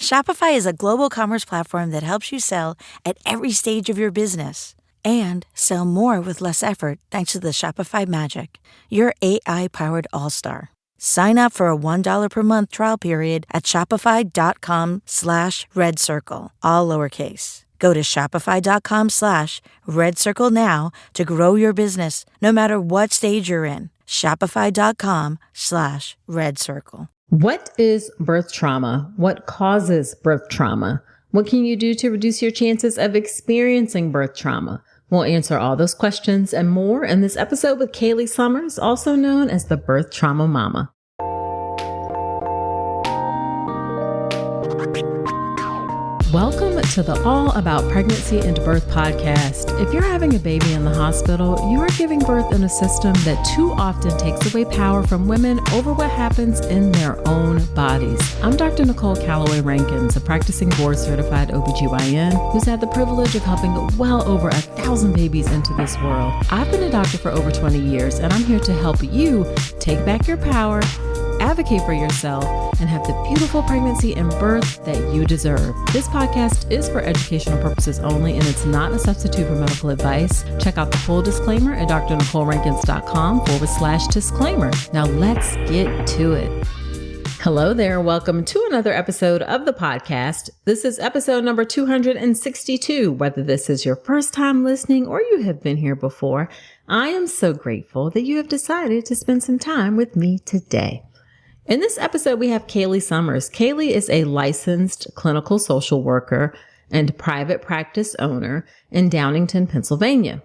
Shopify is a global commerce platform that helps you sell at every stage of your business and sell more with less effort thanks to the Shopify Magic, your AI-powered all-star. Sign up for a $1 per month trial period at shopify.com/redcircle, all lowercase. Go to shopify.com/redcircle now to grow your business no matter what stage you're in. Shopify.com/redcircle. What is birth trauma? What causes birth trauma? What can you do to reduce your chances of experiencing birth trauma? We'll answer all those questions and more in this episode with Kaylee Summers, also known as the Birth Trauma Mama. Welcome to the All About Pregnancy and Birth podcast. If you're having a baby in the hospital, you are giving birth in a system that too often takes away power from women over what happens in their own bodies. I'm Dr. Nicole Calloway Rankins, a practicing board-certified OBGYN who's had the privilege of helping well over 1,000 babies into this world. I've been a doctor for over 20 years, and I'm here to help you take back your power, advocate for yourself, and have the beautiful pregnancy and birth that you deserve. This podcast is for educational purposes only, and it's not a substitute for medical advice. Check out the full disclaimer at drnicolerankins.com/disclaimer. Now let's get to it. Hello there. Welcome to another episode of the podcast. This is episode number 262. Whether this is your first time listening or you have been here before, I am so grateful that you have decided to spend some time with me today. In this episode, we have Kaylee Summers. Kaylee is a licensed clinical social worker and private practice owner in Downingtown, Pennsylvania.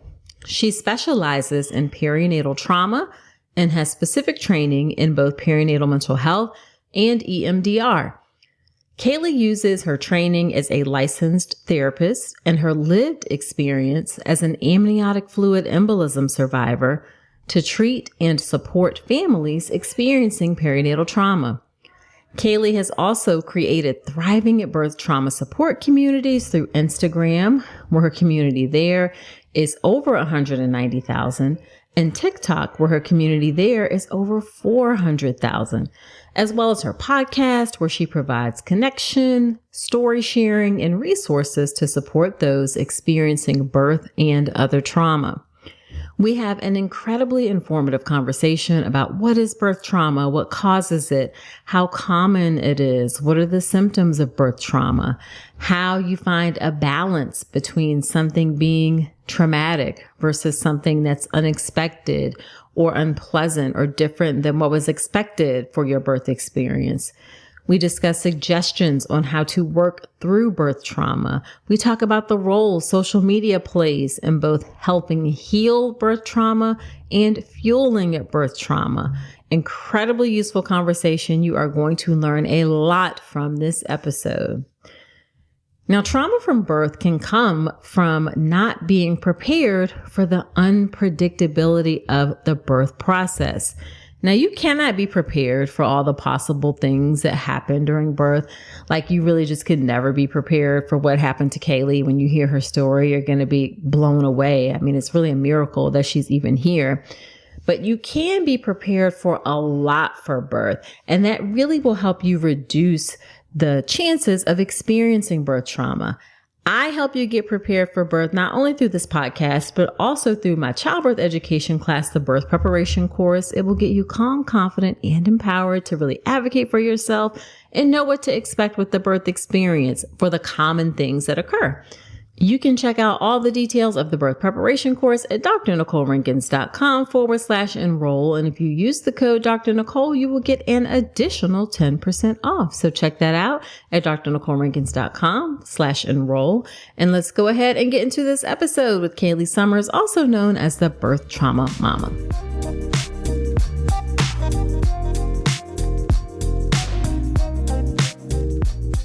She specializes in perinatal trauma and has specific training in both perinatal mental health and EMDR. Kaylee uses her training as a licensed therapist and her lived experience as an amniotic fluid embolism survivor to treat and support families experiencing perinatal trauma. Kaylee has also created thriving at birth trauma support communities through Instagram, where her community there is over 190,000, and TikTok, where her community there is over 400,000, as well as her podcast, where she provides connection, story sharing, and resources to support those experiencing birth and other trauma. We have an incredibly informative conversation about what is birth trauma, what causes it, how common it is, what are the symptoms of birth trauma, how you find a balance between something being traumatic versus something that's unexpected or unpleasant or different than what was expected for your birth experience. We discuss suggestions on how to work through birth trauma. We talk about the role social media plays in both helping heal birth trauma and fueling birth trauma. Incredibly useful conversation. You are going to learn a lot from this episode. Now, trauma from birth can come from not being prepared for the unpredictability of the birth process. Now, you cannot be prepared for all the possible things that happen during birth. Like, you really just could never be prepared for what happened to Kaylee. When you hear her story, you're going to be blown away. I mean, it's really a miracle that she's even here. But you can be prepared for a lot for birth, and that really will help you reduce the chances of experiencing birth trauma. I help you get prepared for birth, not only through this podcast, but also through my childbirth education class, the birth preparation course. It will get you calm, confident, and empowered to really advocate for yourself and know what to expect with the birth experience for the common things that occur. You can check out all the details of the birth preparation course at drnicolerankins.com/enroll. And if you use the code Dr. Nicole, you will get an additional 10% off. So check that out at drnicolerankins.com/enroll. And let's go ahead and get into this episode with Kaylee Summers, also known as the Birth Trauma Mama.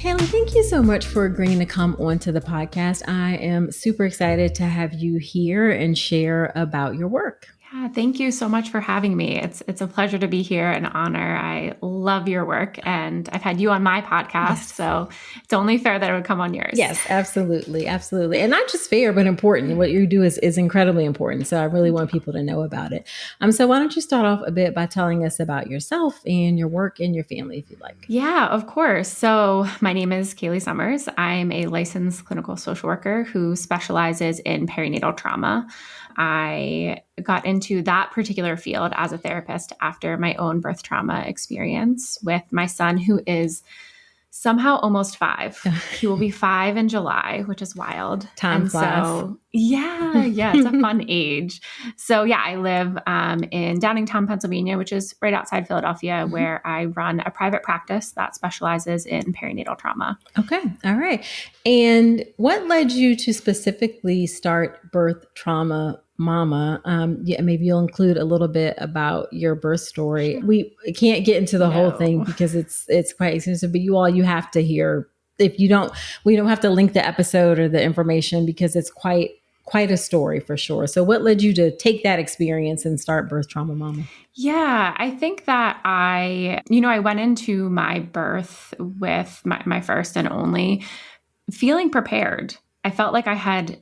Kaylee, thank you so much for agreeing to come onto the podcast. I am super excited to have you here and share about your work. Yeah, thank you so much for having me. It's a pleasure to be here, an honor. I love your work, and I've had you on my podcast, so it's only fair that it would come on yours. Yes, absolutely. Absolutely. And not just fair, but important. What you do is incredibly important. So I really want people to know about it. So why don't you start off a bit by telling us about yourself and your work and your family, if you'd like. Yeah, of course. So my name is Kaylee Summers. I'm a licensed clinical social worker who specializes in perinatal trauma. I got into that particular field as a therapist after my own birth trauma experience with my son, who is somehow almost 5. He will be 5 in July, which is wild. Time flies. So, yeah, it's a fun age. So yeah, I live in Downingtown, Pennsylvania, which is right outside Philadelphia, where I run a private practice that specializes in perinatal trauma. Okay. All right. And what led you to specifically start Birth Trauma Mama? Maybe you'll include a little bit about your birth story. Sure. We can't get into the whole thing because it's quite extensive, but you have to hear. If you don't, we don't have to link the episode or the information because it's quite a story for sure. So what led you to take that experience and start Birth Trauma Mama? Yeah, I think that I went into my birth with my first and only feeling prepared. I felt like I had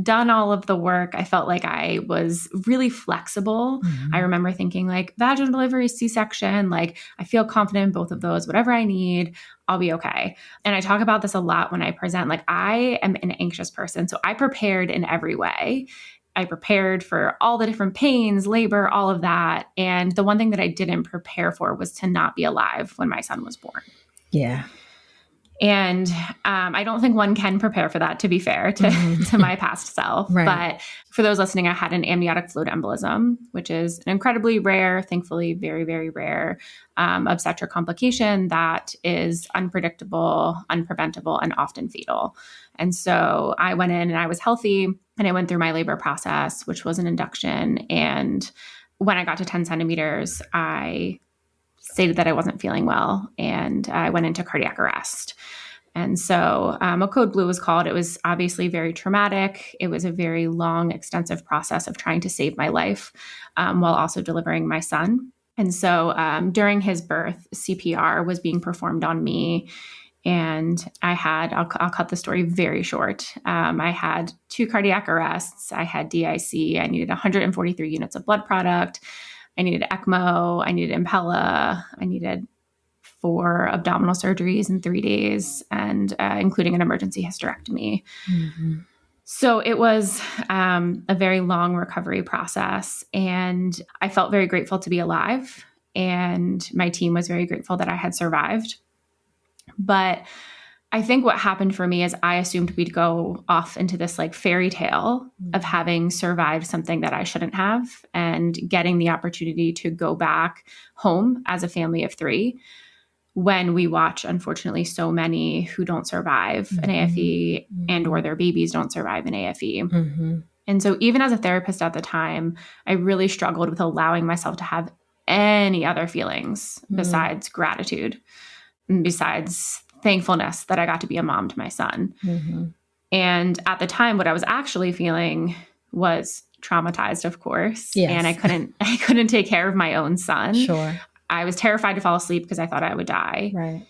done all of the work. I felt like I was really flexible. I remember thinking like vaginal delivery, C-section, like I feel confident in both of those, whatever I need, I'll be okay. And I talk about this a lot when I present, like I am an anxious person. So I prepared in every way. I prepared for all the different pains, labor, all of that. And the one thing that I didn't prepare for was to not be alive when my son was born. Yeah. And I don't think one can prepare for that, to be fair to my past self. Right. But for those listening, I had an amniotic fluid embolism, which is an incredibly rare, thankfully very, very rare obstetric complication that is unpredictable, unpreventable, and often fatal. And so I went in and I was healthy and I went through my labor process, which was an induction. And when I got to 10 centimeters, I stated that I wasn't feeling well and I went into cardiac arrest. And so a code blue was called. It was obviously very traumatic. It was a very long, extensive process of trying to save my life while also delivering my son. And so during his birth, CPR was being performed on me. And I'll cut the story very short. I had 2 cardiac arrests. I had DIC. I needed 143 units of blood product. I needed ECMO, I needed Impella, I needed 4 abdominal surgeries in 3 days, and including an emergency hysterectomy. So it was a very long recovery process, and I felt very grateful to be alive, and my team was very grateful that I had survived. But I think what happened for me is I assumed we'd go off into this like fairy tale of having survived something that I shouldn't have and getting the opportunity to go back home as a family of 3 when we watch, unfortunately, so many who don't survive an AFE and or their babies don't survive an AFE. And so even as a therapist at the time, I really struggled with allowing myself to have any other feelings besides gratitude, besides thankfulness that I got to be a mom to my son. And at the time, what I was actually feeling was traumatized, of course. Yes. And I couldn't take care of my own son. Sure. I was terrified to fall asleep because I thought I would die. Right.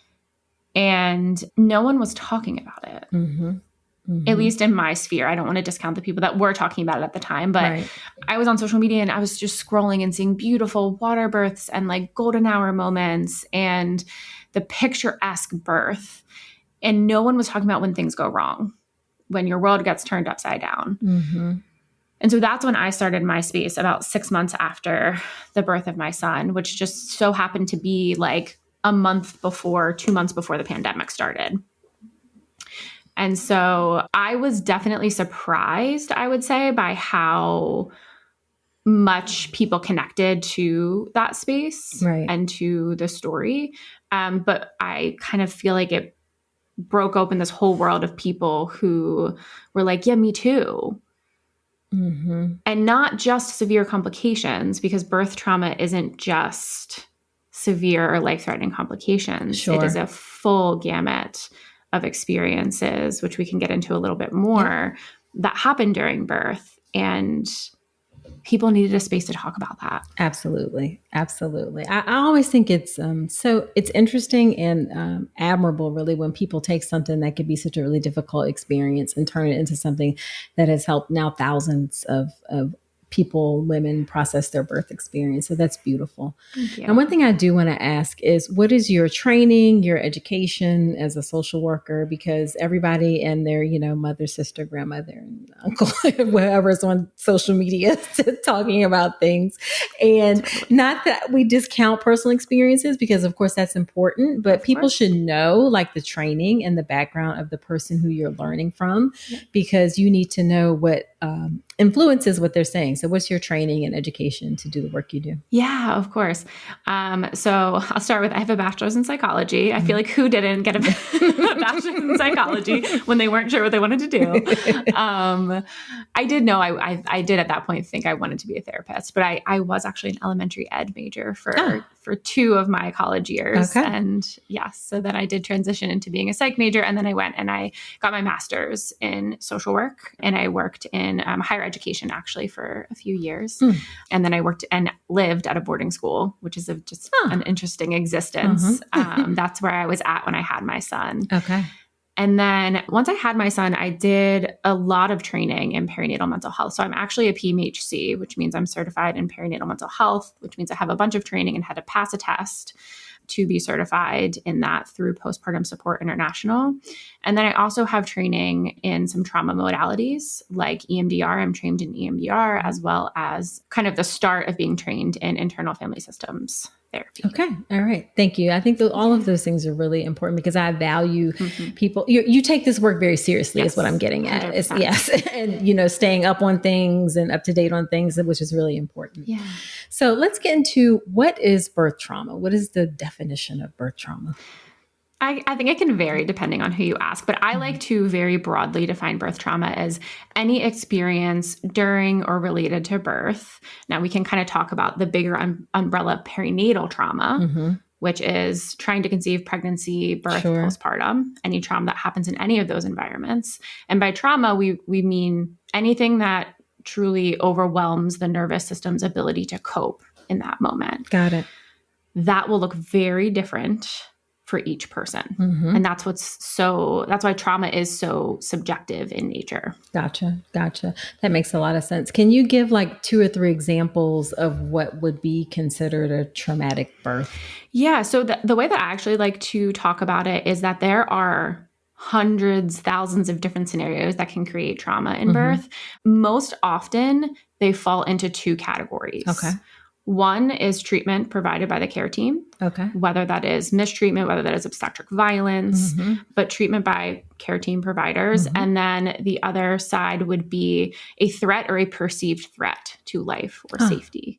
And no one was talking about it. At least in my sphere. I don't want to discount the people that were talking about it at the time, but I was on social media and I was just scrolling and seeing beautiful water births and like golden hour moments and the picturesque birth. And no one was talking about when things go wrong, when your world gets turned upside down. And so that's when I started my space about 6 months after the birth of my son, which just so happened to be like a month before, 2 months before the pandemic started. And so I was definitely surprised, I would say, by how much people connected to that space and to the story. But I kind of feel like it broke open this whole world of people who were like, yeah, me too. And not just severe complications, because birth trauma isn't just severe or life-threatening complications. It is a full gamut of experiences, which we can get into a little bit more, that happen during birth. And people needed a space to talk about that. Absolutely. Absolutely. I always think it's it's interesting and admirable, really, when people take something that could be such a really difficult experience and turn it into something that has helped now thousands of people, women, process their birth experience. So that's beautiful. Thank you. And one thing I do want to ask is, what is your training, your education as a social worker? Because everybody and their, mother, sister, grandmother, and uncle, whoever's on social media talking about things. And not that we discount personal experiences, because of course that's important, but people should know like the training and the background of the person who you're learning from, because you need to know what influences what they're saying. So what's your training and education to do the work you do? Yeah, of course. So I'll start with, I have a bachelor's in psychology. I feel like who didn't get a bachelor's in psychology when they weren't sure what they wanted to do? I did know, I did at that point think I wanted to be a therapist, but I was actually an elementary ed major for 2 of my college years. Okay. And yes, so then I did transition into being a psych major. And then I went and I got my master's in social work, and I worked in higher education actually for a few years. And then I worked and lived at a boarding school, which is just an interesting existence. That's where I was at when I had my son. Okay. And then once I had my son, I did a lot of training in perinatal mental health. So I'm actually a PMHC, which means I'm certified in perinatal mental health, which means I have a bunch of training and had to pass a test to be certified in that through Postpartum Support International. And then I also have training in some trauma modalities like EMDR. I'm trained in EMDR, as well as kind of the start of being trained in internal family systems therapy. Okay. All right. Thank you. I think all of those things are really important, because I value people. You take this work very seriously, is what I'm getting at. Yes. And, staying up on things and up to date on things, which is really important. Yeah. So let's get into, what is birth trauma? What is the definition of birth trauma? I think it can vary depending on who you ask, but I like to very broadly define birth trauma as any experience during or related to birth. Now we can kind of talk about the bigger umbrella perinatal trauma, which is trying to conceive, pregnancy, birth, postpartum, any trauma that happens in any of those environments. And by trauma, we mean anything that truly overwhelms the nervous system's ability to cope in that moment. Got it. That will look very different for each person. And that's why trauma is so subjective in nature. Gotcha. That makes a lot of sense. Can you give like 2 or 3 examples of what would be considered a traumatic birth? Yeah. So the way that I actually like to talk about it is that there are hundreds, thousands of different scenarios that can create trauma in birth. Most often they fall into 2 categories. Okay. One is treatment provided by the care team, whether that is mistreatment, whether that is obstetric violence, but treatment by care team providers. And then the other side would be a threat or a perceived threat to life or safety.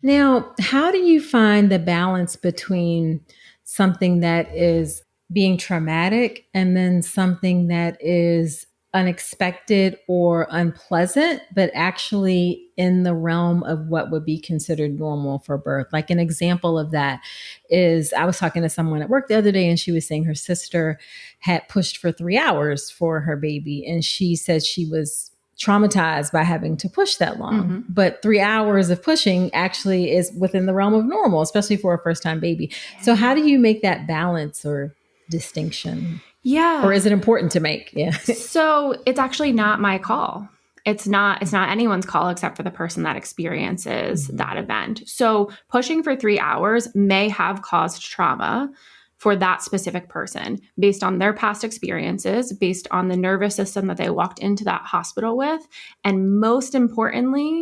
Now, how do you find the balance between something that is being traumatic and then something that is unexpected or unpleasant, but actually in the realm of what would be considered normal for birth? Like an example of that is, I was talking to someone at work the other day, and she was saying her sister had pushed for 3 hours for her baby. And she said she was traumatized by having to push that long. But 3 hours of pushing actually is within the realm of normal, especially for a first-time baby. So how do you make that balance or distinction? Yeah. Or is it important to make? Yeah. So it's actually not my call. It's not anyone's call except for the person that experiences that event. So pushing for 3 hours may have caused trauma for that specific person based on their past experiences, based on the nervous system that they walked into that hospital with. And most importantly,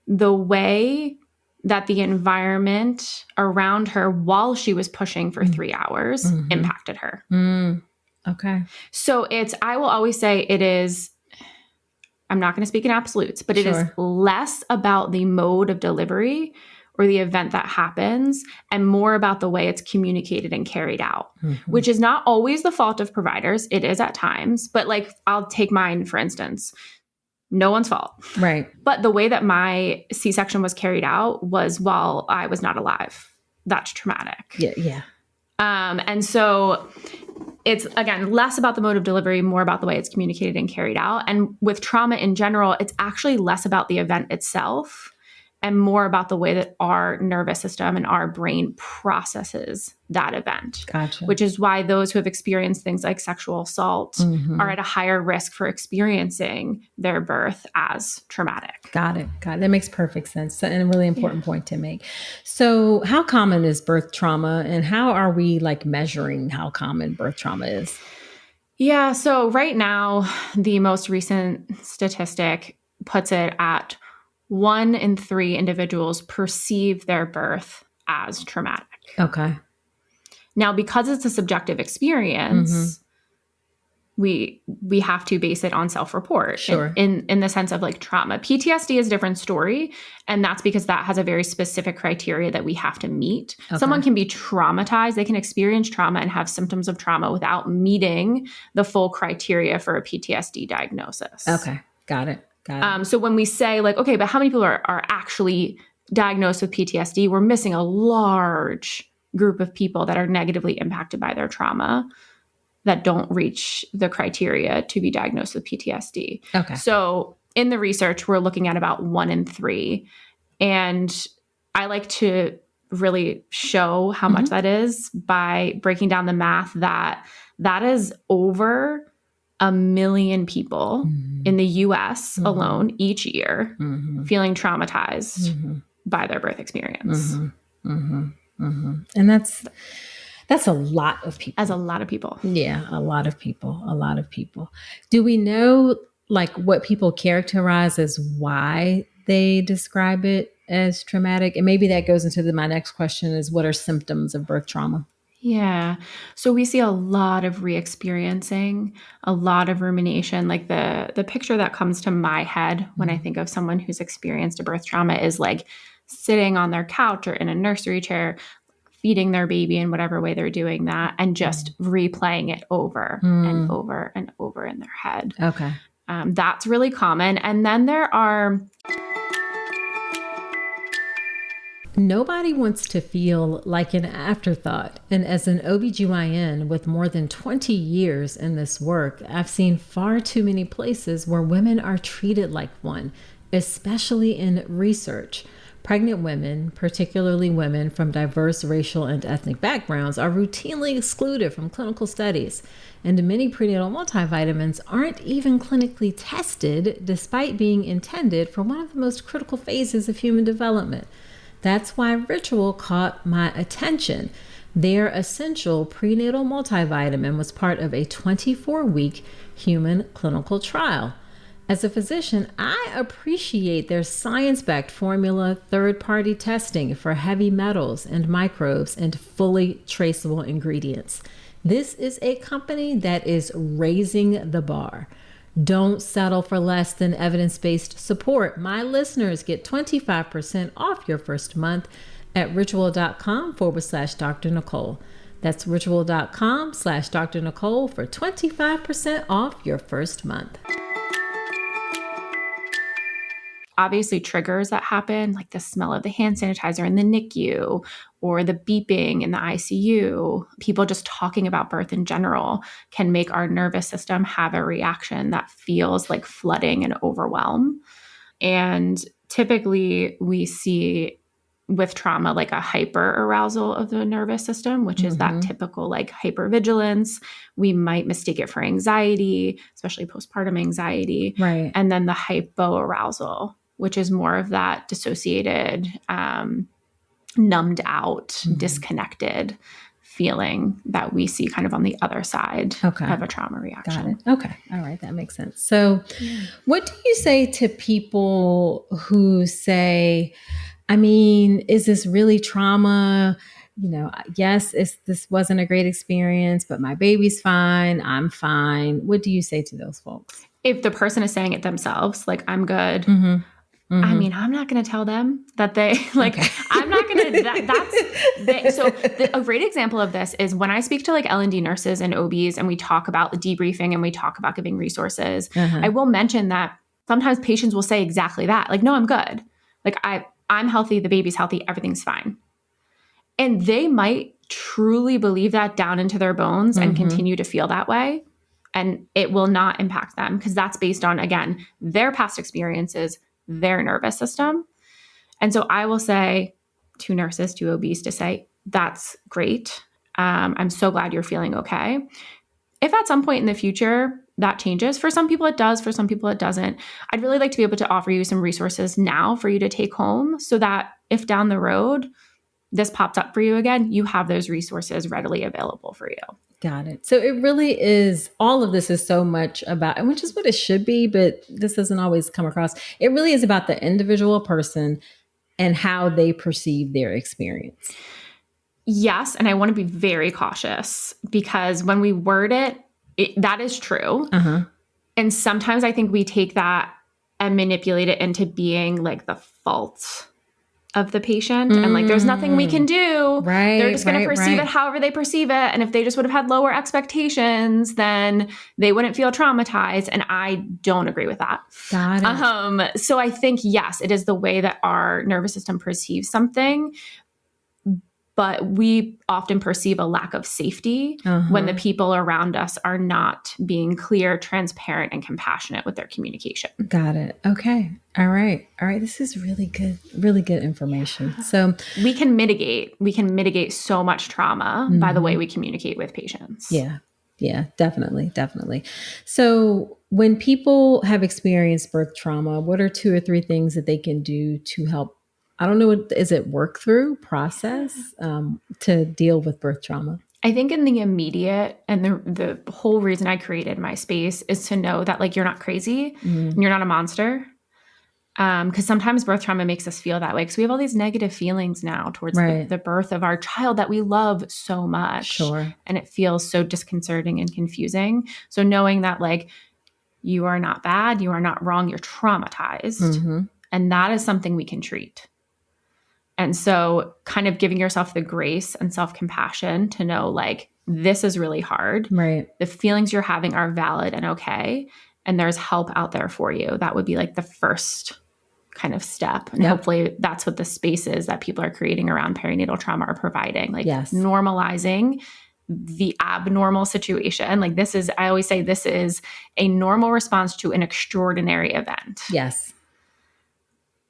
the way that the environment around her while she was pushing for 3 hours impacted her. Okay. So I will always say it is, I'm not going to speak in absolutes, but it is less about the mode of delivery or the event that happens and more about the way it's communicated and carried out, which is not always the fault of providers. It is at times, but like, I'll take mine, for instance. No one's fault. Right. But the way that my C-section was carried out was while I was not alive. That's traumatic. Yeah. And so it's, again, less about the mode of delivery, more about the way it's communicated and carried out. And with trauma in general, it's actually less about the event itself and more about the way that our nervous system and our brain processes that event. Gotcha. Which is why those who have experienced things like sexual assault are at a higher risk for experiencing their birth as traumatic. Got it. That makes perfect sense. And a really important point to make. So how common is birth trauma, and how are we like measuring how common birth trauma is? Yeah. So right now, the most recent statistic puts it at 1 in 3 individuals perceive their birth as traumatic. Okay. Now, because it's a subjective experience, we have to base it on self-report. Sure. In the sense of like trauma. PTSD is a different story. And that's because that has a very specific criteria that we have to meet. Okay. Someone can be traumatized. They can experience trauma and have symptoms of trauma without meeting the full criteria for a PTSD diagnosis. Okay. Got it. So when we say like, okay, but how many people are actually diagnosed with PTSD? We're missing a large group of people that are negatively impacted by their trauma that don't reach the criteria to be diagnosed with PTSD. Okay. So in the research, we're looking at about 1 in 3. And I like to really show how much that is by breaking down the math that is over 1 million people in the US alone each year feeling traumatized by their birth experience. And that's a lot of people. As a lot of people. Yeah, a lot of people. Do we know like what people characterize as why they describe it as traumatic? And maybe that goes into my next question is, what are symptoms of birth trauma? Yeah. So we see a lot of re-experiencing, a lot of rumination. Like the picture that comes to my head when I think of someone who's experienced a birth trauma is like sitting on their couch or in a nursery chair, feeding their baby in whatever way they're doing that, and just replaying it over and over and over in their head. Okay. That's really common. And then there are... Nobody wants to feel like an afterthought. And as an OBGYN with more than 20 years in this work, I've seen far too many places where women are treated like one, especially in research. Pregnant women, particularly women from diverse racial and ethnic backgrounds, are routinely excluded from clinical studies. And many prenatal multivitamins aren't even clinically tested, despite being intended for one of the most critical phases of human development. That's why Ritual caught my attention. Their essential prenatal multivitamin was part of a 24-week human clinical trial. As a physician, I appreciate their science-backed formula, third-party testing for heavy metals and microbes, and fully traceable ingredients. This is a company that is raising the bar. Don't settle for less than evidence-based support. My listeners get 25% off your first month at ritual.com/Dr. Nicole. That's ritual.com/Dr. Nicole for 25% off your first month. Obviously, triggers that happen, like the smell of the hand sanitizer in the NICU or the beeping in the ICU, people just talking about birth in general can make our nervous system have a reaction that feels like flooding and overwhelm. And typically we see with trauma like a hyper arousal of the nervous system, which is that typical like hypervigilance. We might mistake it for anxiety, especially postpartum anxiety. Right. And then the hypoarousal, which is more of that dissociated, numbed out, disconnected feeling that we see kind of on the other side of a trauma reaction. Got it. Okay. All right. That makes sense. So what do you say to people who say, I mean, is this really trauma? You know, yes, this wasn't a great experience, but my baby's fine. I'm fine. What do you say to those folks? If the person is saying it themselves, like, I'm good. I mean, I'm not going to tell them that they like, I'm not going to, a great example of this is when I speak to like L&D nurses and OBs and we talk about the debriefing and we talk about giving resources, I will mention that sometimes patients will say exactly that. Like, no, I'm good. Like I'm healthy. The baby's healthy. Everything's fine. And they might truly believe that down into their bones and continue to feel that way. And it will not impact them because that's based on, again, their past experiences, their nervous system. And so I will say to nurses, to OBs, to say, that's great. I'm so glad you're feeling okay. If at some point in the future that changes, for some people it does, for some people it doesn't, I'd really like to be able to offer you some resources now for you to take home so that if down the road this pops up for you again, you have those resources readily available for you. Got it. So it really is, all of this is so much about, and which is what it should be, but this doesn't always come across. It really is about the individual person and how they perceive their experience. Yes. And I want to be very cautious because when we word it, that is true. And sometimes I think we take that and manipulate it into being like the fault of the patient. And like, there's nothing we can do. Right. They're just going to perceive it however they perceive it. And if they just would have had lower expectations, then they wouldn't feel traumatized. And I don't agree with that. Got it. So I think, yes, it is the way that our nervous system perceives something. But we often perceive a lack of safety when the people around us are not being clear, transparent, and compassionate with their communication. Got it. Okay. All right. This is really good information. So we can mitigate so much trauma by the way we communicate with patients. Yeah, definitely. So when people have experienced birth trauma, what are 2 or 3 things that they can do to help? I don't know, is it work through process to deal with birth trauma? I think in the immediate, and the whole reason I created my space is to know that like you're not crazy and you're not a monster. Because sometimes birth trauma makes us feel that way because we have all these negative feelings now towards the birth of our child that we love so much. Sure. And it feels so disconcerting and confusing. So knowing that like you are not bad, you are not wrong, you're traumatized. And that is something we can treat. And so kind of giving yourself the grace and self-compassion to know like, this is really hard. Right. The feelings you're having are valid and okay. And there's help out there for you. That would be like the first kind of step. And hopefully that's what the spaces that people are creating around perinatal trauma are providing. Like normalizing the abnormal situation. Like this is, I always say this is a normal response to an extraordinary event. Yes.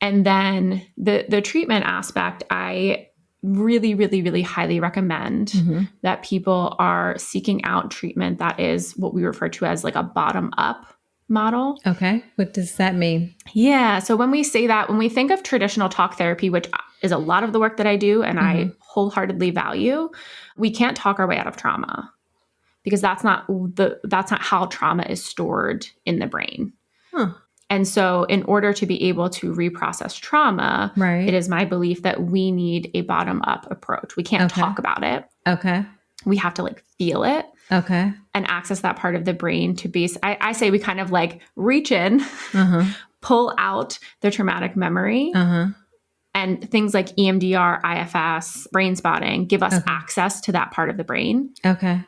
And then the treatment aspect, I really, really, really highly recommend that people are seeking out treatment that is what we refer to as like a bottom-up model. Okay. What does that mean? Yeah. So when we say that, when we think of traditional talk therapy, which is a lot of the work that I do and I wholeheartedly value, we can't talk our way out of trauma because that's not how trauma is stored in the brain. And so in order to be able to reprocess trauma, it is my belief that we need a bottom-up approach. We can't talk about it. Okay. We have to like feel it. Okay. And access that part of the brain to be, I say we kind of like reach in, pull out the traumatic memory and things like EMDR, IFS, brain spotting give us access to that part of the brain. Okay.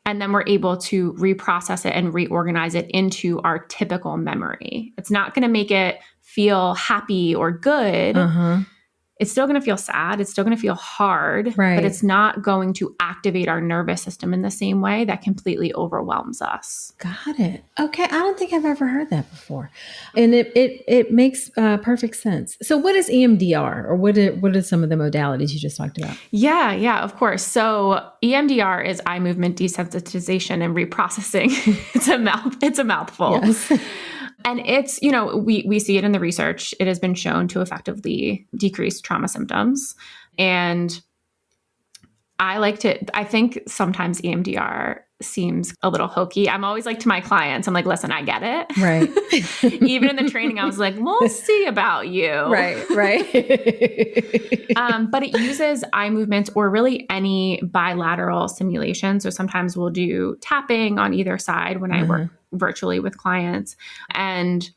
And then we're able to reprocess it and reorganize it into our typical memory. It's not going to make it feel happy or good. It's still going to feel sad. It's still going to feel hard, but it's not going to activate our nervous system in the same way that completely overwhelms us. Got it. Okay. I don't think I've ever heard that before. And it makes perfect sense. So what is EMDR or what are some of the modalities you just talked about? Yeah, of course. So EMDR is eye movement desensitization and reprocessing. It's a mouthful. Yes. And it's, we see it in the research. It has been shown to effectively decrease trauma symptoms. And I think sometimes EMDR seems a little hokey. I'm always like to my clients, I'm like, listen, I get it. Right. Even in the training, I was like, we'll see about you. Right. But it uses eye movements or really any bilateral stimulation. So sometimes we'll do tapping on either side when I work virtually with clients. And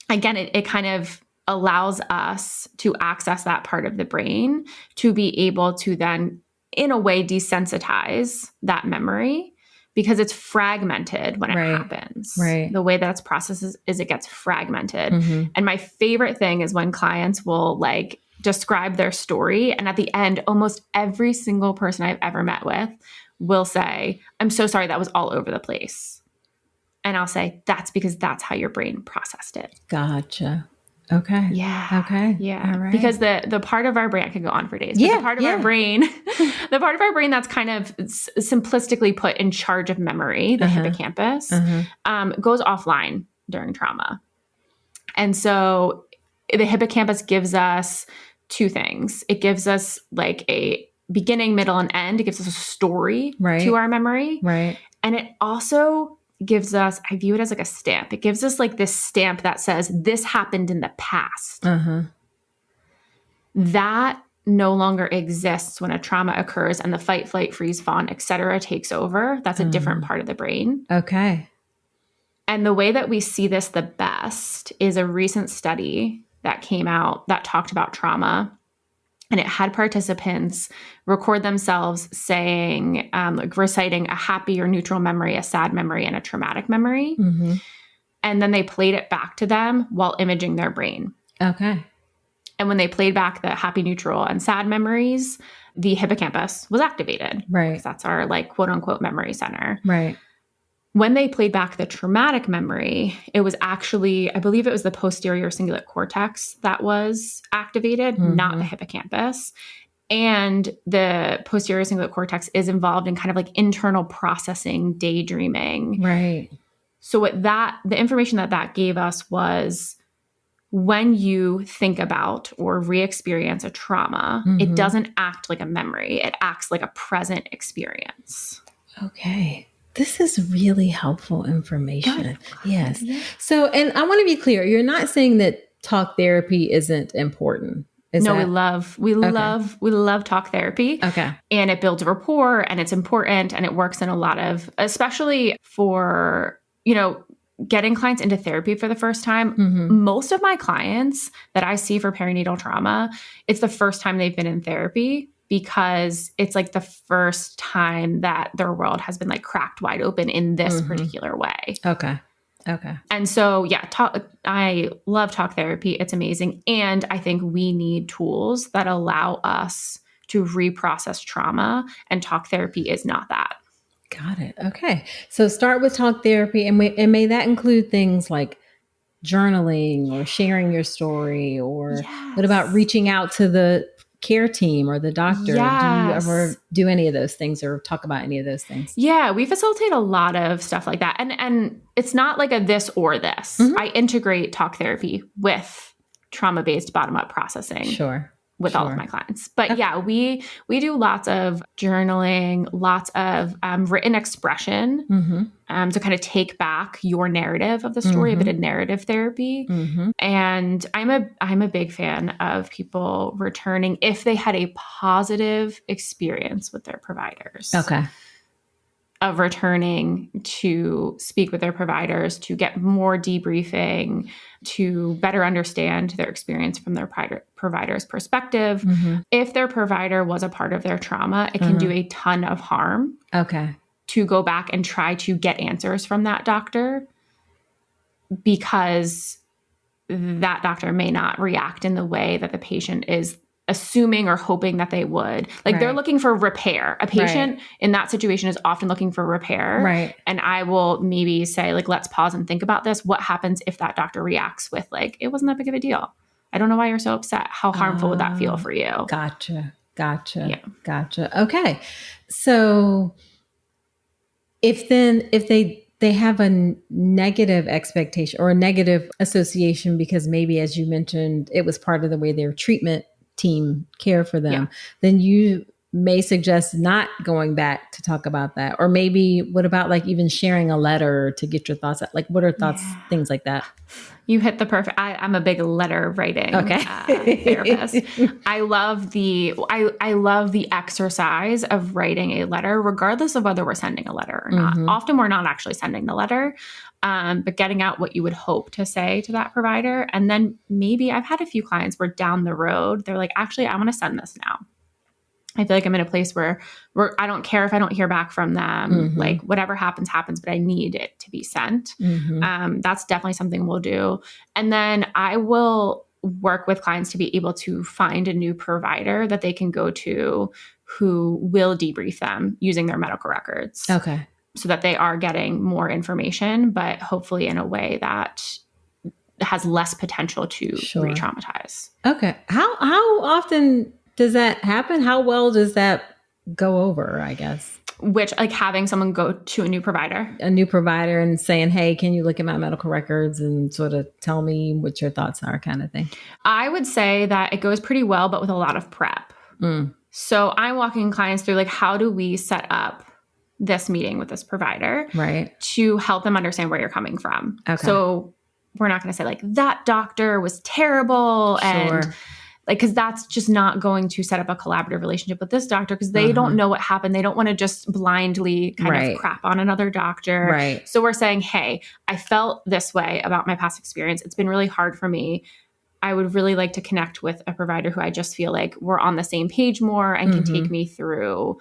again, it kind of allows us to access that part of the brain to be able to then, in a way, desensitize that memory because it's fragmented when it happens. Right. The way that it's processed is it gets fragmented. And my favorite thing is when clients will like describe their story. And at the end, almost every single person I've ever met with will say, I'm so sorry, that was all over the place. And I'll say, that's because that's how your brain processed it. Gotcha. Okay. Yeah. Okay. Yeah. All right. Because the part of our brain, I could go on for days, but the part of our brain, the part of our brain that's kind of simplistically put in charge of memory, the hippocampus, goes offline during trauma. And so the hippocampus gives us two things. It gives us like a beginning, middle, and end. It gives us a story to our memory. Right. And it also gives us, I view it as like a stamp. It gives us like this stamp that says, this happened in the past. That no longer exists when a trauma occurs and the fight, flight, freeze, fawn, et cetera, takes over. That's a different part of the brain. Okay. And the way that we see this the best is a recent study that came out that talked about trauma. And it had participants record themselves saying, like reciting a happy or neutral memory, a sad memory, and a traumatic memory. And then they played it back to them while imaging their brain. Okay. And when they played back the happy, neutral, and sad memories, the hippocampus was activated. Right. Because that's our like quote unquote memory center. Right. When they played back the traumatic memory, it was actually, I believe it was the posterior cingulate cortex that was activated, not the hippocampus. And the posterior cingulate cortex is involved in kind of like internal processing, daydreaming. Right. So what the information that gave us was when you think about or re-experience a trauma, it doesn't act like a memory. It acts like a present experience. Okay. This is really helpful information. Good. Yes. So, and I want to be clear, you're not saying that talk therapy isn't important. We love talk therapy. Okay. And it builds rapport and it's important and it works in a lot of, especially for, getting clients into therapy for the first time. Most of my clients that I see for perinatal trauma, it's the first time they've been in therapy because it's like the first time that their world has been like cracked wide open in this particular way. Okay. Okay. And so, I love talk therapy. It's amazing. And I think we need tools that allow us to reprocess trauma, and talk therapy is not that. Got it. Okay. So start with talk therapy, and may that include things like journaling or sharing your story, or what about reaching out to the care team or the doctor? Yes. Do you ever do any of those things or talk about any of those things? Yeah, we facilitate a lot of stuff like that. And it's not like a this or this. I integrate talk therapy with trauma-based bottom-up processing. Sure. With all of my clients. But we do lots of journaling, lots of written expression to kind of take back your narrative of the story, a bit of narrative therapy. And I'm a big fan of people returning if they had a positive experience with their providers. Okay. Of returning to speak with their providers, to get more debriefing, to better understand their experience from their provider's perspective. If their provider was a part of their trauma, it can do a ton of harm. Okay. To go back and try to get answers from that doctor, because that doctor may not react in the way that the patient is assuming or hoping that they would. Like they're looking for repair. A patient in that situation is often looking for repair. Right. And I will maybe say, like, let's pause and think about this. What happens if that doctor reacts with like, it wasn't that big of a deal. I don't know why you're so upset. How harmful would that feel for you? Gotcha. Yeah. Gotcha. Okay. So if they have a negative expectation or a negative association, because maybe, as you mentioned, it was part of the way their treatment team care for them, then you may suggest not going back to talk about that. Or maybe what about like even sharing a letter to get your thoughts out? Like what are thoughts, things like that? You hit the perfect, I'm a big letter writing therapist. I love the exercise of writing a letter, regardless of whether we're sending a letter or not. Often we're not actually sending the letter, but getting out what you would hope to say to that provider. And then maybe I've had a few clients where down the road, they're like, actually, I want to send this now. I feel like I'm in a place where I don't care if I don't hear back from them. Like whatever happens, but I need it to be sent. That's definitely something we'll do. And then I will work with clients to be able to find a new provider that they can go to who will debrief them using their medical records. Okay. So that they are getting more information, but hopefully in a way that has less potential to re-traumatize. Okay. How often does that happen? How well does that go over, I guess? Which, like, having someone go to a new provider and saying, hey, can you look at my medical records and sort of tell me what your thoughts are, kind of thing? I would say that it goes pretty well, but with a lot of prep. So I'm walking clients through, like, how do we set up this meeting with this provider to help them understand where you're coming from. Okay. So we're not going to say, like, that doctor was terrible and like, because that's just not going to set up a collaborative relationship with this doctor, because they don't know what happened. They don't want to just blindly kind of crap on another doctor. So we're saying, hey, I felt this way about my past experience. It's been really hard for me. I would really like to connect with a provider who I just feel like we're on the same page more and can take me through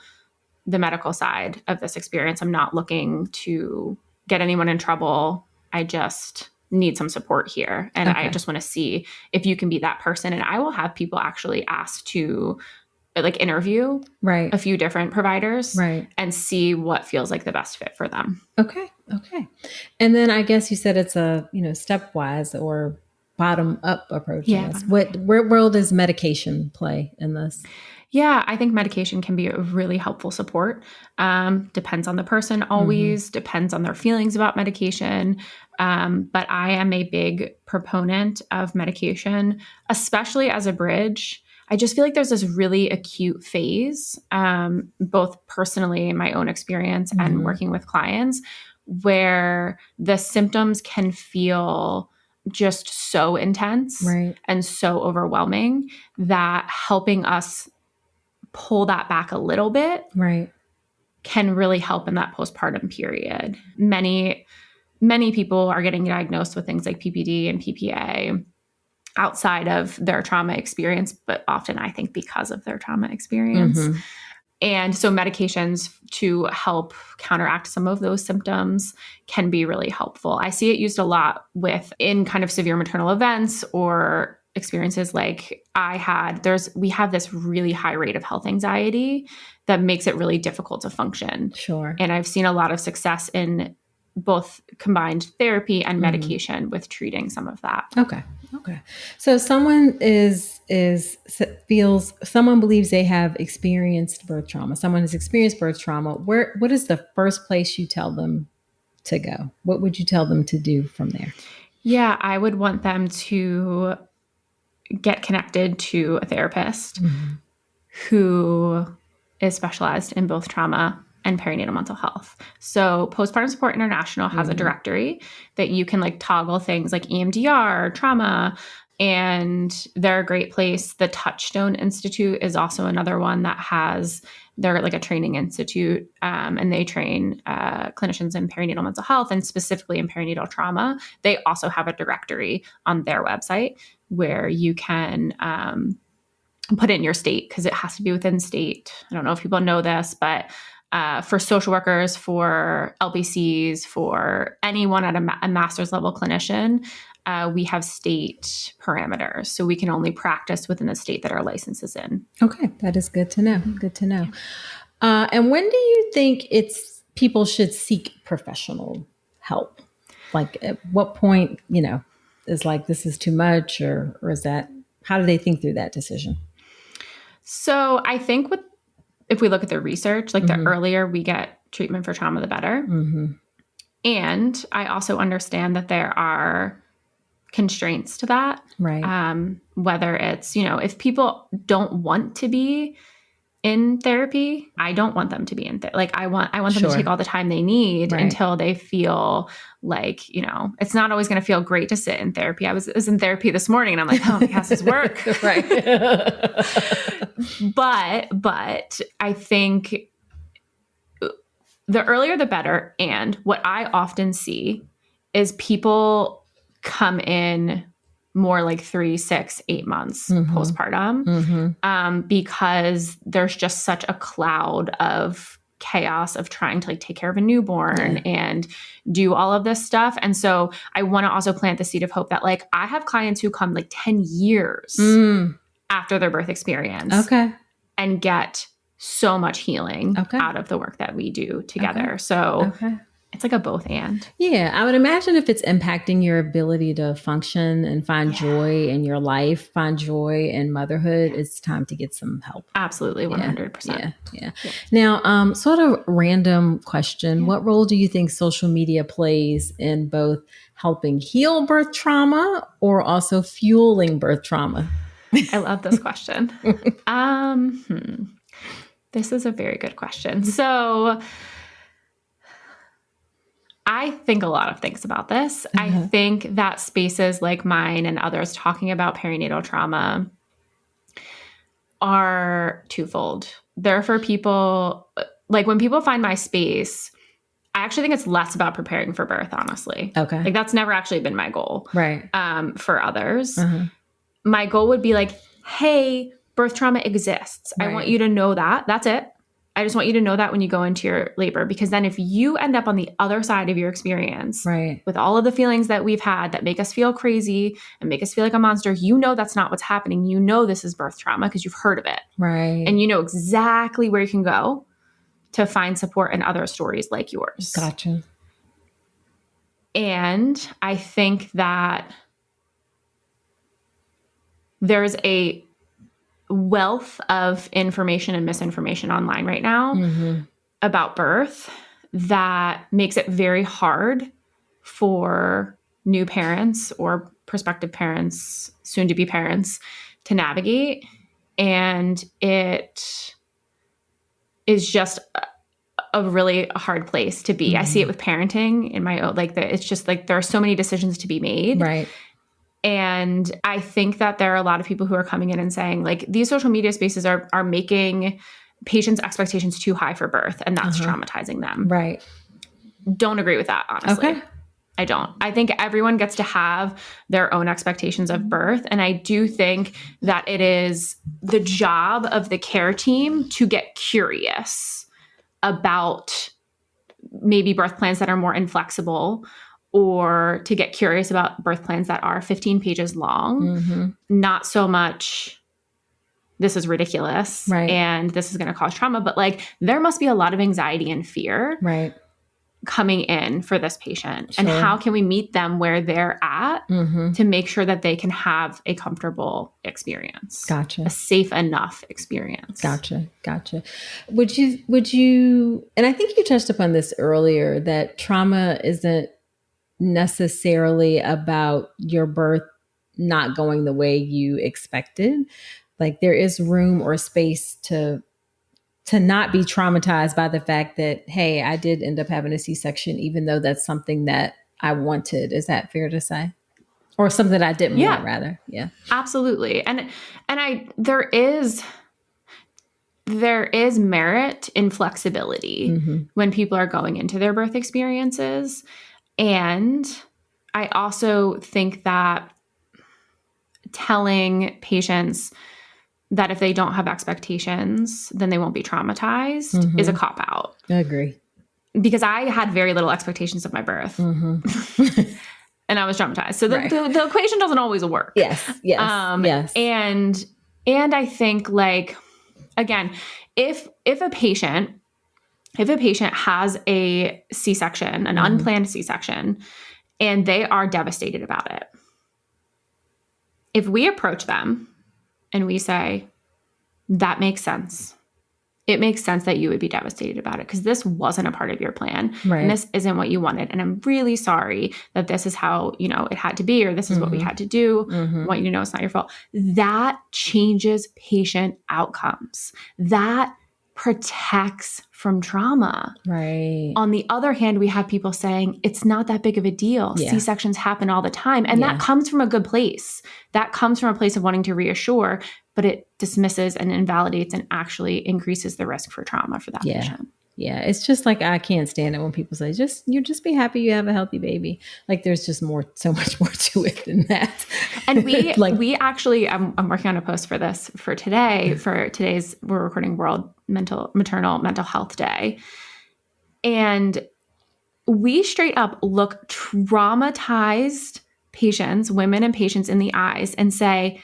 the medical side of this experience. I'm not looking to get anyone in trouble. I just need some support here. And I just want to see if you can be that person. And I will have people actually ask to, like, interview a few different providers and see what feels like the best fit for them. Okay. And then I guess you said it's a, stepwise or bottom up approach. Yeah. Where role does medication play in this? Yeah, I think medication can be a really helpful support. Depends on the person always, depends on their feelings about medication. But I am a big proponent of medication, especially as a bridge. I just feel like there's this really acute phase, both personally in my own experience and working with clients, where the symptoms can feel just so intense and so overwhelming that helping us pull that back a little bit can really help in that postpartum period. Many people are getting diagnosed with things like PPD and PPA outside of their trauma experience, but often I think because of their trauma experience. And so medications to help counteract some of those symptoms can be really helpful. I see it used a lot in kind of severe maternal events or experiences like we have this really high rate of health anxiety that makes it really difficult to function. And I've seen a lot of success in both combined therapy and medication with treating some of that. Okay. So someone someone believes they have experienced birth trauma. Someone has experienced birth trauma. What is the first place you tell them to go? What would you tell them to do from there? Yeah, I would want them to get connected to a therapist who is specialized in both trauma and perinatal mental health. So Postpartum Support International has a directory that you can, like, toggle things like EMDR, trauma, and they're a great place. The Touchstone Institute is also another one that they're like a training institute, and they train clinicians in perinatal mental health and specifically in perinatal trauma. They also have a directory on their website where you can put in your state, because it has to be within state. I don't know if people know this, but for social workers, for LPCs, for anyone at a master's level clinician, we have state parameters. So we can only practice within the state that our license is in. Okay. That is good to know. Good to know. And when do you think people should seek professional help? Like, at what point, is like, this is too much, or is that, how do they think through that decision? So I think if we look at the research, like, the earlier we get treatment for trauma, the better. And I also understand that there are constraints to that. Whether it's, if people don't want to be in therapy, I don't want them to be in therapy. Like, I want them to take all the time they need until they feel like, it's not always going to feel great to sit in therapy. I was in therapy this morning and I'm like, oh, yes, this work. But I think the earlier the better. And what I often see is people come in more like 3, 6, 8 months postpartum, because there's just such a cloud of chaos of trying to like take care of a newborn and do all of this stuff. And so I want to also plant the seed of hope that like I have clients who come like 10 years after their birth experience and get so much healing out of the work that we do together. So it's like a both and. Yeah. I would imagine if it's impacting your ability to function and find joy in your life, find joy in motherhood, it's time to get some help. Absolutely. 100%. Yeah. Now, sort of random question. What role do you think social media plays in both helping heal birth trauma or also fueling birth trauma? I love this question. This is a very good question. So I think a lot of things about this. I think that spaces like mine and others talking about perinatal trauma are twofold. They're for people, like when people find my space, I actually think it's less about preparing for birth, honestly. Okay. Like that's never actually been my goal. Right. For others. My goal would be like, hey, birth trauma exists. I want you to know that. That's it. I just want you to know that when you go into your labor, because then if you end up on the other side of your experience with all of the feelings that we've had that make us feel crazy and make us feel like a monster, you know that's not what's happening. You know this is birth trauma because you've heard of it. Right. And you know exactly where you can go to find support in other stories like yours. Gotcha. And I think that there's a wealth of information and misinformation online right now about birth that makes it very hard for new parents or prospective parents, soon to be parents, to navigate. And it is just a really hard place to be. I see it with parenting in my own, like it's just like there are so many decisions to be made. Right. And I think that there are a lot of people who are coming in and saying like these social media spaces are making patients' expectations too high for birth, and that's traumatizing them. Right. Don't agree with that, honestly. Okay. I don't. I think everyone gets to have their own expectations of birth. And I do think that it is the job of the care team to get curious about maybe birth plans that are more inflexible, or to get curious about birth plans that are 15 pages long, not so much, this is ridiculous and this is going to cause trauma, but like there must be a lot of anxiety and fear coming in for this patient. And how can we meet them where they're at to make sure that they can have a comfortable experience? Gotcha. A safe enough experience. Gotcha. Would you, and I think you touched upon this earlier, that trauma isn't necessarily about your birth not going the way you expected. Like there is room or space to not be traumatized by the fact that, hey, I did end up having a C-section, even though that's something that I wanted. Is that fair to say? Or something that I didn't want, rather. Yeah, absolutely. And there is merit in flexibility when people are going into their birth experiences. And I also think that telling patients that if they don't have expectations, then they won't be traumatized is a cop-out. I agree. Because I had very little expectations of my birth. And I was traumatized. So the equation doesn't always work. Yes. Yes. And I think like, again, if a patient has a C-section, an unplanned C-section, and they are devastated about it, if we approach them and we say, that makes sense. It makes sense that you would be devastated about it because this wasn't a part of your plan and this isn't what you wanted. And I'm really sorry that this is how, it had to be, or this is what we had to do. I want you to know it's not your fault. That changes patient outcomes. That protects from trauma. Right. On the other hand, we have people saying it's not that big of a deal. Yeah. C-sections happen all the time. And that comes from a good place. That comes from a place of wanting to reassure, but it dismisses and invalidates and actually increases the risk for trauma for that patient. Yeah. It's just like, I can't stand it when people say, you just be happy you have a healthy baby. Like there's just so much more to it than that. And we actually, I'm working on a post for this for today, we're recording World Maternal Mental Health Day. And we straight up look traumatized patients, women and patients in the eyes and say,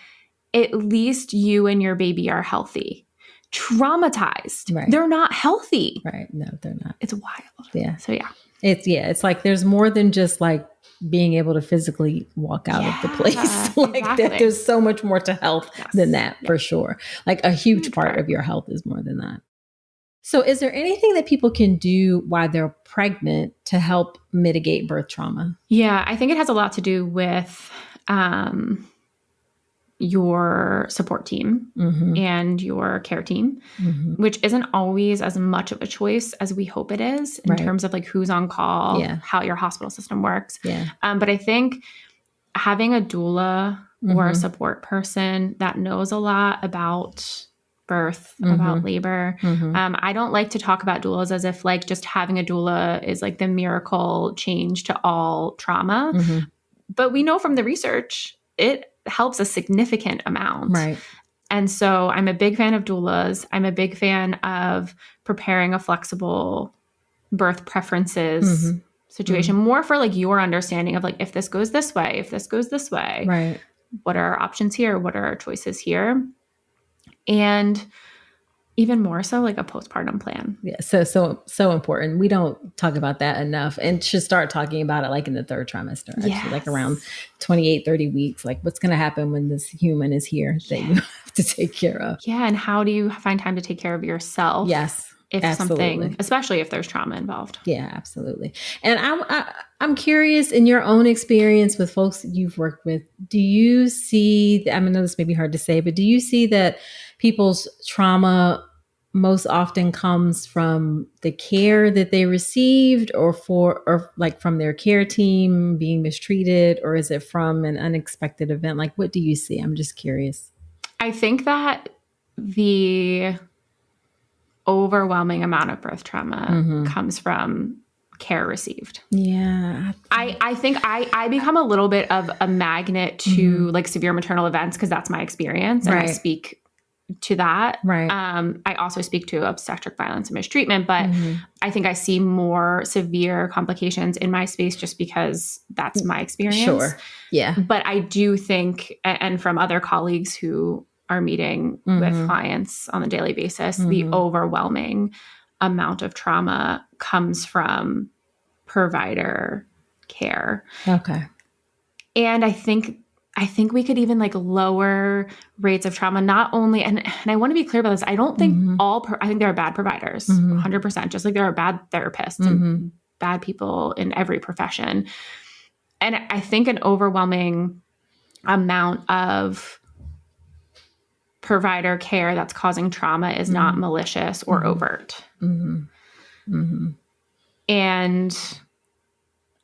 at least you and your baby are healthy. Traumatized. Right. They're not healthy. Right. No, they're not. It's wild. Yeah. So yeah. It's like there's more than just like being able to physically walk out of the place. Like exactly. there's so much more to health than that, for sure. Like a huge part of your health is more than that. So is there anything that people can do while they're pregnant to help mitigate birth trauma? Yeah, I think it has a lot to do with your support team and your care team, which isn't always as much of a choice as we hope it is in terms of like who's on call, how your hospital system works. But I think having a doula or a support person that knows a lot about birth, about labor. I don't like to talk about doulas as if like just having a doula is like the miracle change to all trauma. But we know from the research, it helps a significant amount. Right. And so I'm a big fan of doulas. I'm a big fan of preparing a flexible birth preferences situation, more for like your understanding of like, if this goes this way, if this goes this way, right. What are our options here? What are our choices here? And even more so like a postpartum plan. Yeah. So important. We don't talk about that enough and should start talking about it like in the third trimester, actually, like around 28, 30 weeks, like what's going to happen when this human is here that you have to take care of. Yeah. And how do you find time to take care of yourself? Yes. If something, especially if there's trauma involved. Yeah, absolutely. And I'm curious, in your own experience with folks you've worked with, do you see, I know this may be hard to say, but do you see that people's trauma most often comes from the care that they received or like from their care team being mistreated, or is it from an unexpected event? Like, what do you see? I'm just curious. I think that the overwhelming amount of birth trauma comes from care received. Yeah. I think I become a little bit of a magnet to like severe maternal events because that's my experience and I speak to that. Right. I also speak to obstetric violence and mistreatment, but I think I see more severe complications in my space just because that's my experience. Sure. Yeah. But I do think, and from other colleagues who are meeting with clients on a daily basis, the overwhelming amount of trauma comes from provider care. Okay. And I think we could even like lower rates of trauma, not only, and I want to be clear about this. I don't think I think there are bad providers, 100%, just like there are bad therapists and bad people in every profession. And I think an overwhelming amount of provider care that's causing trauma is not malicious or overt. And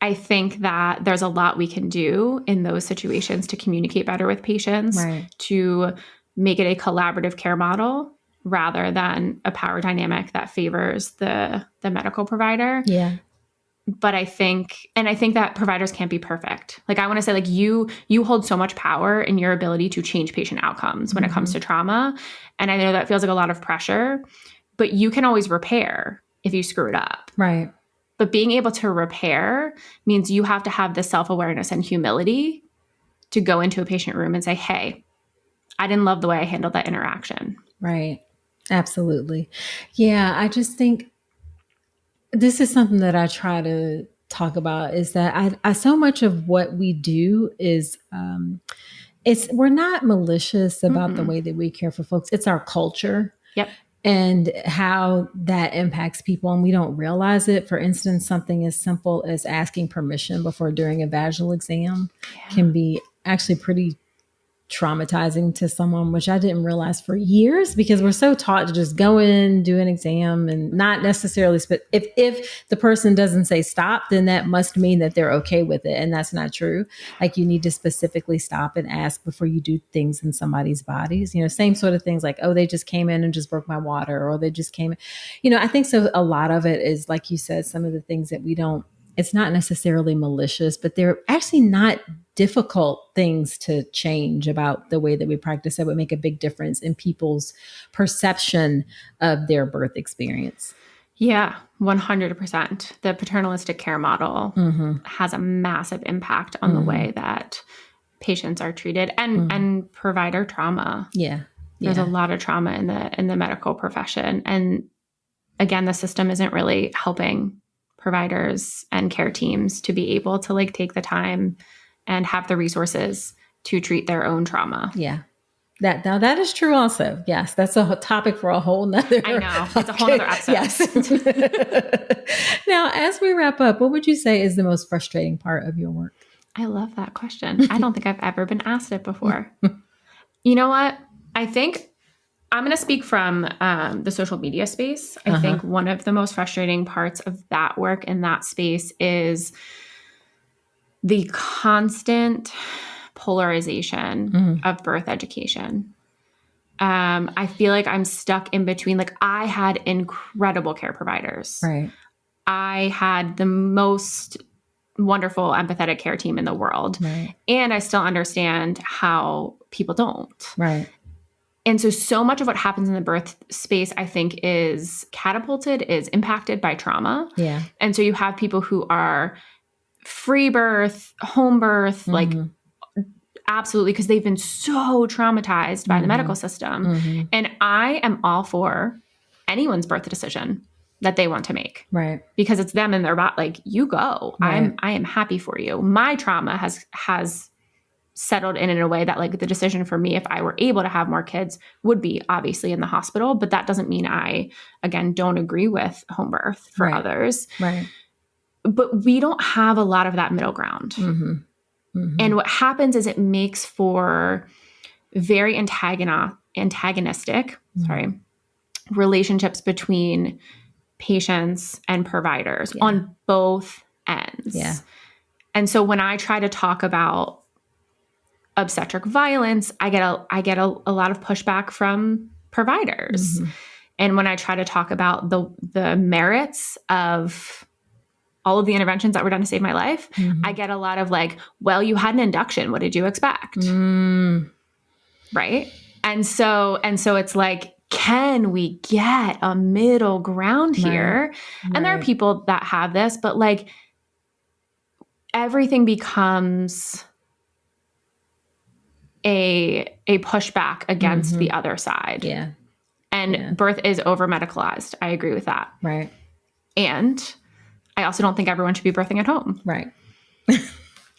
I think that there's a lot we can do in those situations to communicate better with patients, to make it a collaborative care model rather than a power dynamic that favors the medical provider. Yeah. But I think that providers can't be perfect. Like I want to say, like you hold so much power in your ability to change patient outcomes when it comes to trauma. And I know that feels like a lot of pressure, but you can always repair if you screw it up. Right. But being able to repair means you have to have the self-awareness and humility to go into a patient room and say, hey, I didn't love the way I handled that interaction. Right. Absolutely. Yeah. I just think this is something that I try to talk about is that I so much of what we do is, we're not malicious about the way that we care for folks. It's our culture. Yep. And how that impacts people. And we don't realize it. For instance, something as simple as asking permission before doing a vaginal exam can be actually pretty traumatizing to someone, which I didn't realize for years, because we're so taught to just go in, do an exam, and not necessarily, if the person doesn't say stop, then that must mean that they're okay with it. And that's not true. Like, you need to specifically stop and ask before you do things in somebody's bodies. Same sort of things like, oh, they just came in and just broke my water, or they just came in. I think so. A lot of it is, like you said, some of the things that it's not necessarily malicious, but they're actually not difficult things to change about the way that we practice that would make a big difference in people's perception of their birth experience. Yeah, 100%. The paternalistic care model has a massive impact on the way that patients are treated, and provider trauma. Yeah. There's a lot of trauma in the medical profession. And again, the system isn't really helping providers and care teams to be able to take the time and have the resources to treat their own trauma. Yeah. That is true also. Yes. That's a topic for a whole nother. I know. It's a whole nother episode. Yes. Now, as we wrap up, what would you say is the most frustrating part of your work? I love that question. I don't think I've ever been asked it before. You know what? I think I'm going to speak from the social media space. I think one of the most frustrating parts of that work in that space is the constant polarization of birth education. I feel like I'm stuck in between. I had incredible care providers. Right. I had the most wonderful, empathetic care team in the world. Right. And I still understand how people don't. Right. And so much of what happens in the birth space, I think, is impacted by trauma. Yeah. And so you have people who are free birth, home birth, absolutely, because they've been so traumatized by the medical system. And I am all for anyone's birth decision that they want to make. Right. Because it's them and their body. You go. Right. I am happy for you. My trauma has settled in a way that the decision for me, if I were able to have more kids, would be obviously in the hospital. But that doesn't mean I, again, don't agree with home birth for others. Right. But we don't have a lot of that middle ground. And what happens is it makes for very antagonistic relationships between patients and providers on both ends. Yeah. And so when I try to talk about obstetric violence, I get a lot of pushback from providers. And when I try to talk about the merits of all of the interventions that were done to save my life, I get a lot of well, you had an induction. What did you expect? Right. And so it's can we get a middle ground here? Right. And there are people that have this, but everything becomes a pushback against the other side. Yeah. And birth is over medicalized. I agree with that. Right. And I also don't think everyone should be birthing at home. Right.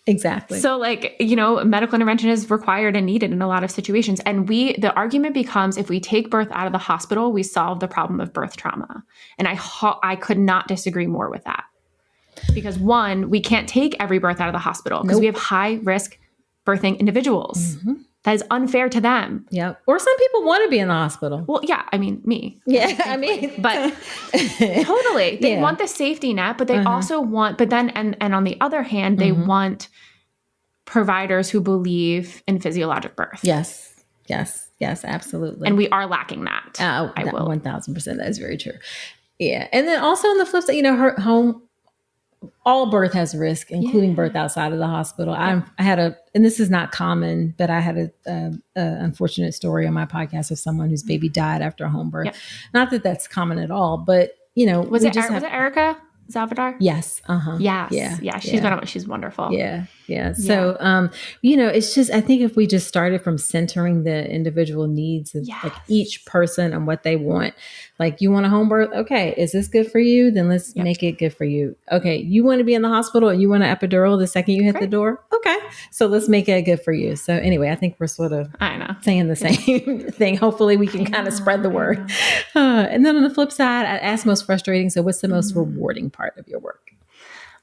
Exactly. So medical intervention is required and needed in a lot of situations. And the argument becomes, if we take birth out of the hospital, we solve the problem of birth trauma. And I could not disagree more with that. Because one, we can't take every birth out of the hospital because we have high risk birthing individuals. That is unfair to them. Yeah. Or some people want to be in the hospital. Well, yeah. I mean, me. Yeah. But totally. They want the safety net, but they also want, but then, and on the other hand, they want providers who believe in physiologic birth. Yes. Yes. Yes. Absolutely. And we are lacking that. I will. 1000%. That is very true. Yeah. And then also on the flip side, her home, all birth has risk, including birth outside of the hospital. I had and this is not common, but I had a unfortunate story on my podcast of someone whose baby died after a home birth. Yep. Not that that's common at all, but was it Erica Salvador? Yes. Yes. Yeah. She's wonderful. Yeah. Yeah. So, it's just, I think if we just started from centering the individual needs of each person and what they want, you want a home birth? Okay. Is this good for you? Then let's make it good for you. Okay. You want to be in the hospital and you want an epidural the second you hit the door? Okay. So let's make it good for you. So anyway, I think we're sort of saying the same thing. Hopefully we can kind of spread the word. And then on the flip side, I asked most frustrating. So what's the most rewarding part of your work?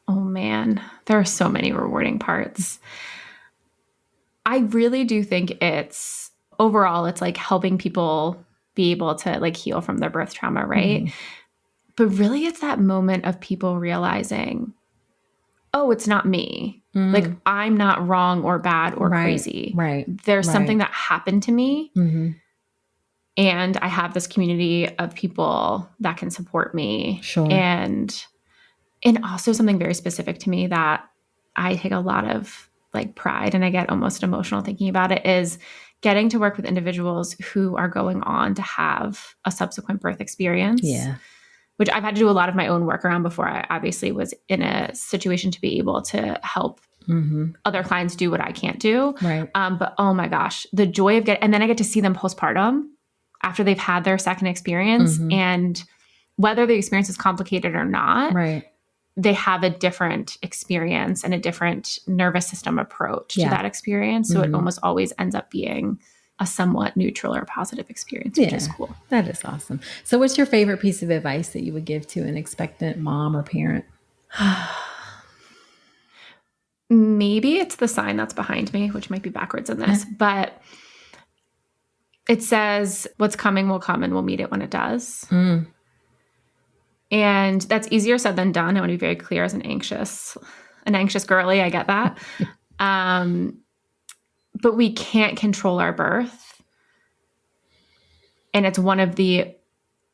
Oh man, there are so many rewarding parts. I really do think it's overall, it's like helping people be able to like heal from their birth trauma, right? Mm-hmm. But really it's that moment of people realizing, oh, it's not me. Mm. Like I'm not wrong or bad or crazy. Right. There's something that happened to me. Mm-hmm. And I have this community of people that can support me. Sure. And also something very specific to me that I take a lot of like pride and I get almost emotional thinking about it is getting to work with individuals who are going on to have a subsequent birth experience. Yeah. Which I've had to do a lot of my own work around before I obviously was in a situation to be able to help other clients do what I can't do. Right. But oh my gosh, the joy of and then I get to see them postpartum after they've had their second experience, and whether the experience is complicated or not, they have a different experience and a different nervous system approach to that experience. So it almost always ends up being a somewhat neutral or positive experience, which is cool. That is awesome. So what's your favorite piece of advice that you would give to an expectant mom or parent? Maybe it's the sign that's behind me, which might be backwards in this, but it says what's coming will come and we'll meet it when it does. Mm. And that's easier said than done. I want to be very clear as an anxious girly. I get that. But we can't control our birth. And it's one of the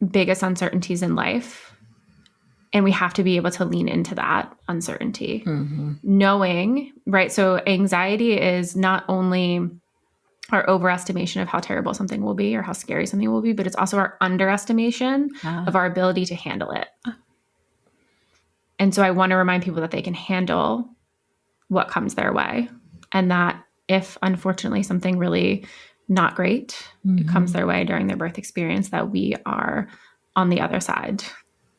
biggest uncertainties in life. And we have to be able to lean into that uncertainty. Knowing, right? So anxiety is not only our overestimation of how terrible something will be or how scary something will be, but it's also our underestimation of our ability to handle it. And so I want to remind people that they can handle what comes their way, and that if unfortunately something really not great comes their way during their birth experience, that we are on the other side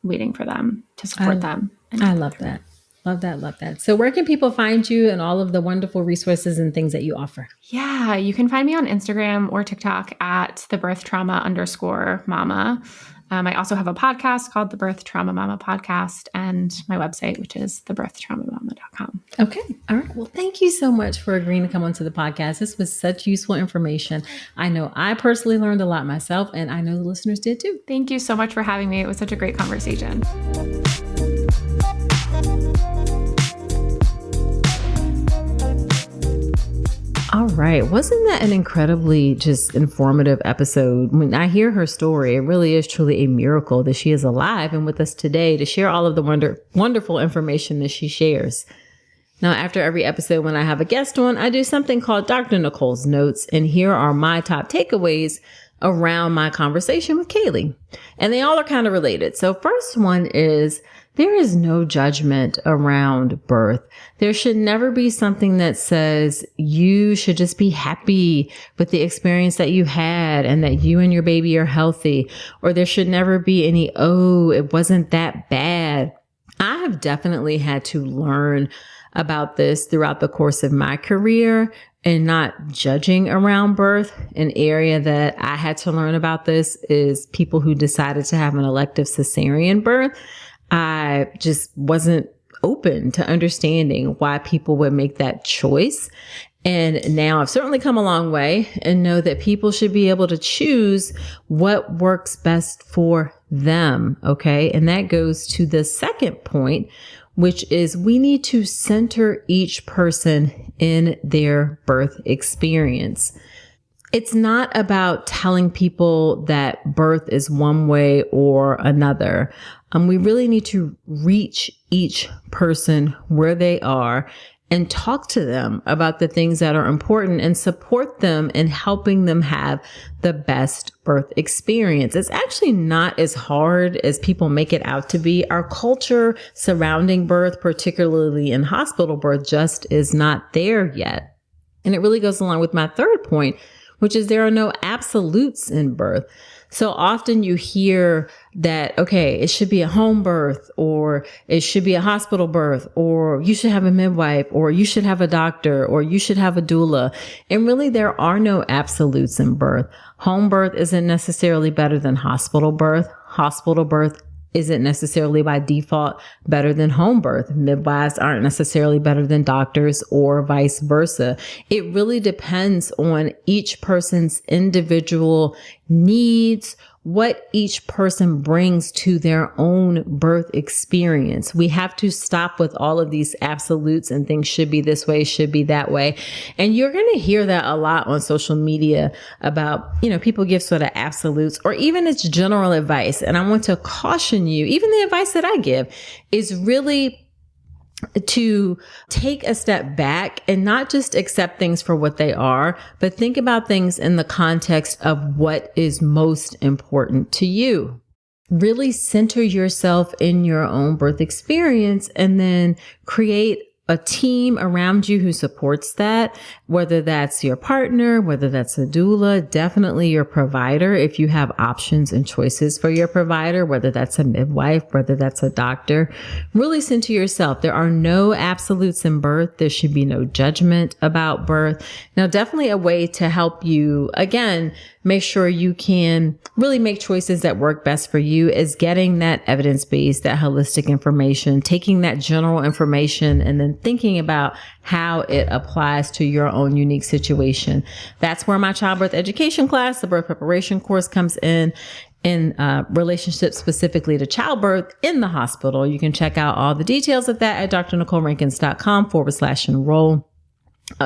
waiting for them to support them. I love that. Love that. Love that. So where can people find you and all of the wonderful resources and things that you offer? Yeah, you can find me on Instagram or TikTok at thebirthtrauma_mama. I also have a podcast called The Birth Trauma Mama Podcast and my website, which is thebirthtraumamama.com. Okay. All right. Well, thank you so much for agreeing to come onto the podcast. This was such useful information. I know I personally learned a lot myself, and I know the listeners did too. Thank you so much for having me. It was such a great conversation. All right. Wasn't that an incredibly just informative episode? When I hear her story, it really is truly a miracle that she is alive and with us today to share all of the wonderful information that she shares. Now, after every episode, when I have a guest on, I do something called Dr. Nicole's Notes. And here are my top takeaways around my conversation with Kaylee. And they all are kind of related. So first one is, there is no judgment around birth. There should never be something that says you should just be happy with the experience that you had and that you and your baby are healthy. Or there should never be any, oh, it wasn't that bad. I have definitely had to learn about this throughout the course of my career and not judging around birth. An area that I had to learn about this is people who decided to have an elective cesarean birth. I just wasn't open to understanding why people would make that choice. And now I've certainly come a long way and know that people should be able to choose what works best for them. Okay. And that goes to the second point, which is we need to center each person in their birth experience. It's not about telling people that birth is one way or another. We really need to reach each person where they are and talk to them about the things that are important and support them in helping them have the best birth experience. It's actually not as hard as people make it out to be. Our culture surrounding birth, particularly in hospital birth, just is not there yet. And it really goes along with my third point, which is there are no absolutes in birth. So often you hear that, okay, it should be a home birth, or it should be a hospital birth, or you should have a midwife, or you should have a doctor, or you should have a doula. And really, there are no absolutes in birth. Home birth isn't necessarily better than hospital birth. Hospital birth isn't necessarily by default better than home birth. Midwives aren't necessarily better than doctors or vice versa. It really depends on each person's individual needs, what each person brings to their own birth experience. We have to stop with all of these absolutes and things should be this way, should be that way. And you're going to hear that a lot on social media about, people give sort of absolutes or even it's general advice. And I want to caution you, even the advice that I give is really to take a step back and not just accept things for what they are, but think about things in the context of what is most important to you. Really center yourself in your own birth experience and then create a team around you who supports that, whether that's your partner, whether that's a doula, definitely your provider. If you have options and choices for your provider, whether that's a midwife, whether that's a doctor, really center yourself. There are no absolutes in birth. There should be no judgment about birth. Now, definitely a way to help you, again, make sure you can really make choices that work best for you is getting that evidence-based, that holistic information, taking that general information and then thinking about how it applies to your own unique situation. That's where my childbirth education class, the birth preparation course, comes in relationship specifically to childbirth in the hospital. You can check out all the details of that at drnicolerankins.com/enroll.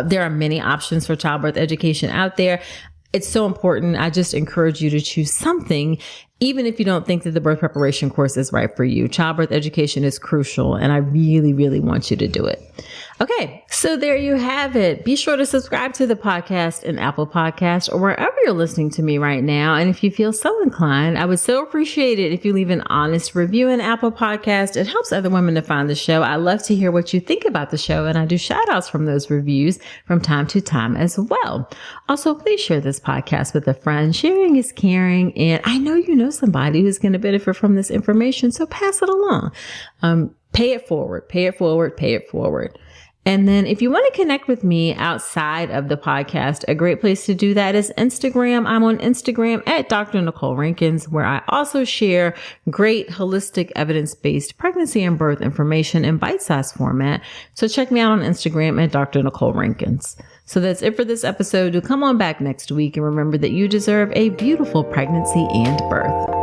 There are many options for childbirth education out there. It's so important. I just encourage you to choose something, even if you don't think that the birth preparation course is right for you. Childbirth education is crucial, and I really, really want you to do it. Okay, so there you have it. Be sure to subscribe to the podcast in Apple Podcasts or wherever you're listening to me right now. And if you feel so inclined, I would so appreciate it if you leave an honest review in Apple Podcasts. It helps other women to find the show. I love to hear what you think about the show, and I do shout outs from those reviews from time to time as well. Also, please share this podcast with a friend. Sharing is caring, and I know you know somebody who's going to benefit from this information, so pass it along. Pay it forward, pay it forward, pay it forward. And then if you want to connect with me outside of the podcast, a great place to do that is Instagram. I'm on Instagram at Dr. Nicole Rankins, where I also share great holistic evidence-based pregnancy and birth information in bite-sized format. So check me out on Instagram at Dr. Nicole Rankins. So that's it for this episode. Do come on back next week and remember that you deserve a beautiful pregnancy and birth.